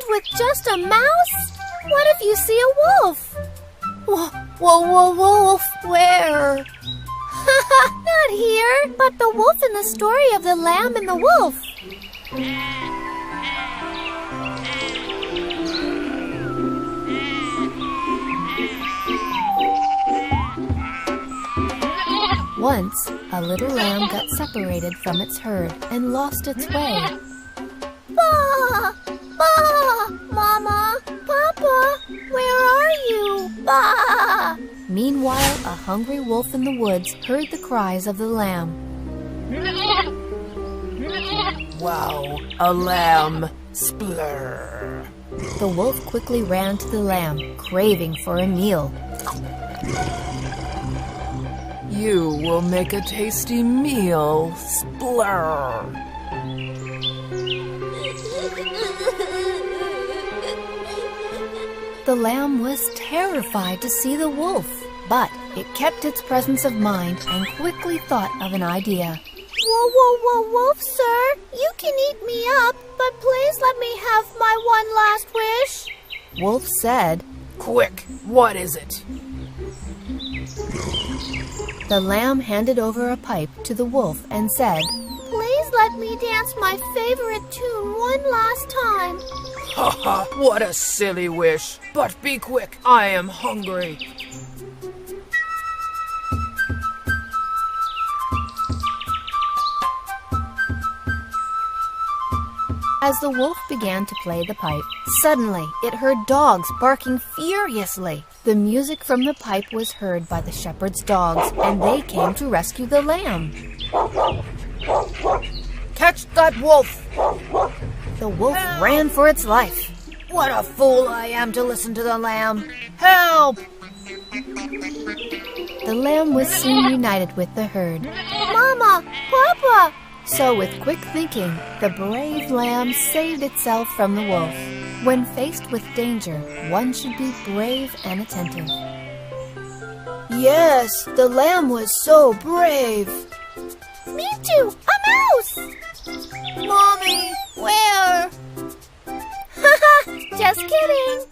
with just a mouse? What if you see a wolf? Wolf, where? Not here, but the wolf in the story of the lamb and the wolf. Once, a little lamb got separated from its herd and lost its way. Bah! Bah! Mama! Papa! Where are you? Bah! Meanwhile, a hungry wolf in the woods heard the cries of the lamb. Wow, a lamb! Splur! The wolf quickly ran to the lamb, craving for a meal. You will make a tasty meal, Splur! The lamb was terrified to see the wolf, but it kept its presence of mind and quickly thought of an idea. Wolf, sir, you can eat me up, but please let me have my one last wish. Wolf said, Quick, what is it? The lamb handed over a pipe to the wolf and said, Please let me dance my favorite tune one last time. Ha ha, what a silly wish! But be quick, I am hungry. As the wolf began to play the pipe, suddenly it heard dogs barking furiously. The music from the pipe was heard by the shepherd's dogs, and they came to rescue the lamb. Catch that wolf! The wolf ran for its life. What a fool I am to listen to the lamb! Help! The lamb was soon united with the herd. Mama! Papa! So with quick thinking, the brave lamb saved itself from the wolf. When faced with danger, one should be brave and attentive. Yes, the lamb was so brave. Me too! A mouse! Mommy, where? Just kidding!